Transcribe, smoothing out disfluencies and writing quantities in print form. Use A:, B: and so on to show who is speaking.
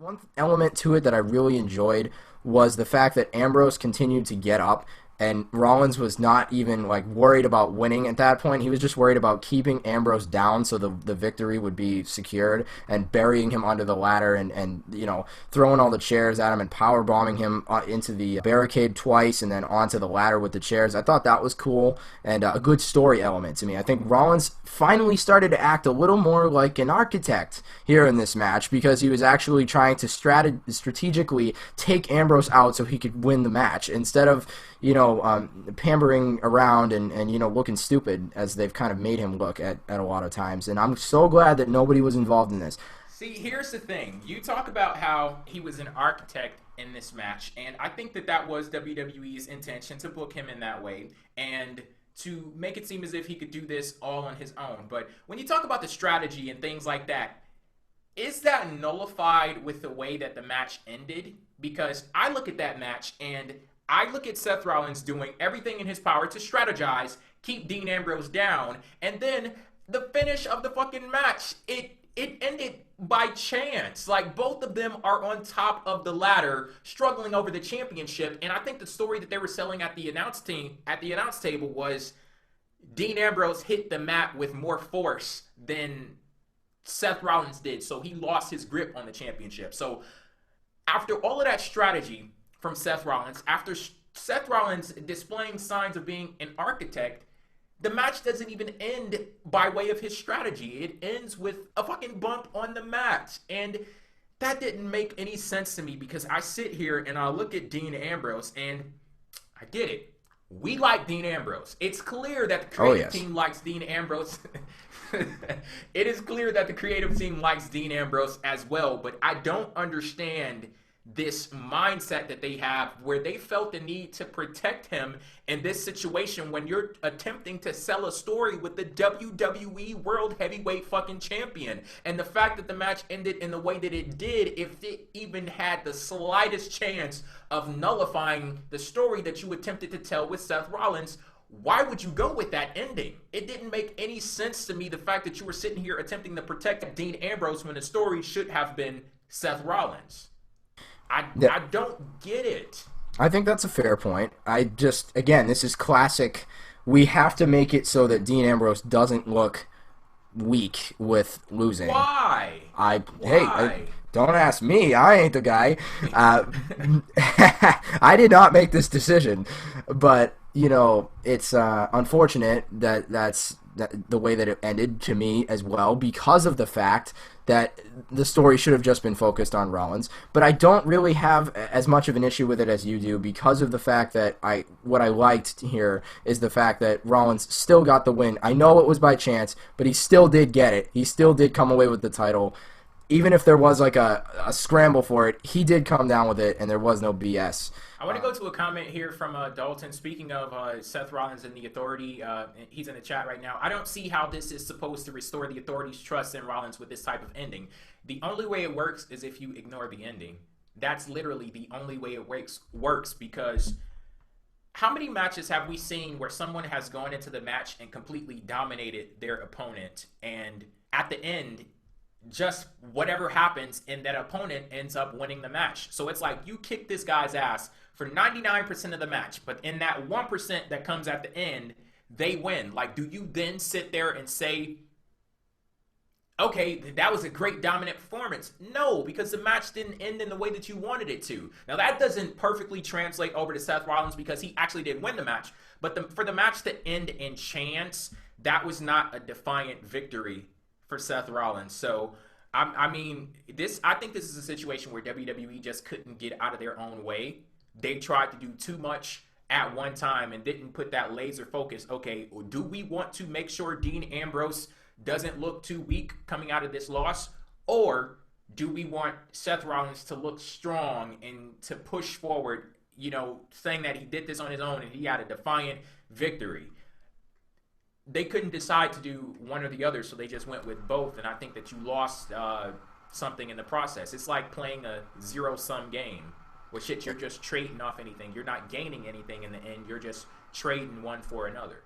A: One element to it that I really enjoyed was the fact that Ambrose continued to get up, and Rollins was not even like worried about winning at that point. He was just worried about keeping Ambrose down so the victory would be secured, and burying him under the ladder, and throwing all the chairs at him and power bombing him into the barricade twice and then onto the ladder with the chairs. I thought that was cool and a good story element to me. I think Rollins finally started to act a little more like an architect here in this match, because he was actually trying to strategically take Ambrose out so he could win the match, instead of pampering around and looking stupid as they've kind of made him look at a lot of times. And I'm so glad that nobody was involved in this.
B: See, here's the thing. You talk about how he was an architect in this match, and I think that was WWE's intention, to book him in that way and to make it seem as if he could do this all on his own. But when you talk about the strategy and things like that, is that nullified with the way that the match ended? Because I look at that match and I look at Seth Rollins doing everything in his power to strategize, keep Dean Ambrose down, and then the finish of the fucking match, it ended by chance. Like, both of them are on top of the ladder, struggling over the championship, and I think the story that they were selling at the announce table was Dean Ambrose hit the mat with more force than Seth Rollins did, so he lost his grip on the championship. So after all of that strategy from Seth Rollins, after Seth Rollins displaying signs of being an architect, the match doesn't even end by way of his strategy. It ends with a fucking bump on the mat. And that didn't make any sense to me, because I sit here and I look at Dean Ambrose and I get it. We like Dean Ambrose. It's clear that the creative team likes Dean Ambrose. It is clear that the creative team likes Dean Ambrose as well, but I don't understand this mindset that they have where they felt the need to protect him in this situation when you're attempting to sell a story with the WWE World Heavyweight fucking Champion. And the fact that the match ended in the way that it did, if it even had the slightest chance of nullifying the story that you attempted to tell with Seth Rollins, why would you go with that ending? It didn't make any sense to me, the fact that you were sitting here attempting to protect Dean Ambrose when the story should have been Seth Rollins. I don't get it.
A: I think that's a fair point. Again, this is classic. We have to make it so that Dean Ambrose doesn't look weak with losing.
B: Why?
A: Hey, don't ask me. I ain't the guy. I did not make this decision, but it's unfortunate that that's the way that it ended to me as well, because of the fact that the story should have just been focused on Rollins. But I don't really have as much of an issue with it as you do, because of the fact that what I liked here is the fact that Rollins still got the win. I know it was by chance, but he still did get it. He still did come away with the title. Even if there was like a scramble for it, he did come down with it, and there was no BS.
B: I want to go to a comment here from Dalton. Speaking of Seth Rollins and the Authority, he's in the chat right now. I don't see how this is supposed to restore the Authority's trust in Rollins with this type of ending. The only way it works is if you ignore the ending. That's literally the only way it works, because how many matches have we seen where someone has gone into the match and completely dominated their opponent, and at the end, just whatever happens and that opponent ends up winning the match? So it's like you kick this guy's ass for 99% of the match, but in that 1% that comes at the end, they win. Like, do you then sit there and say, okay, that was a great dominant performance? No, because the match didn't end in the way that you wanted it to. Now, that doesn't perfectly translate over to Seth Rollins, because he actually did win the match, but for the match to end in chance, that was not a defiant victory for Seth Rollins. So I think this is a situation where WWE just couldn't get out of their own way. They tried to do too much at one time and didn't put that laser focus. Okay, do we want to make sure Dean Ambrose doesn't look too weak coming out of this loss, or do we want Seth Rollins to look strong and to push forward, saying that he did this on his own and he had a defiant victory? They couldn't decide to do one or the other, so they just went with both, and I think that you lost something in the process. It's like playing a zero-sum game, where shit, you're just trading off anything. You're not gaining anything in the end. You're just trading one for another.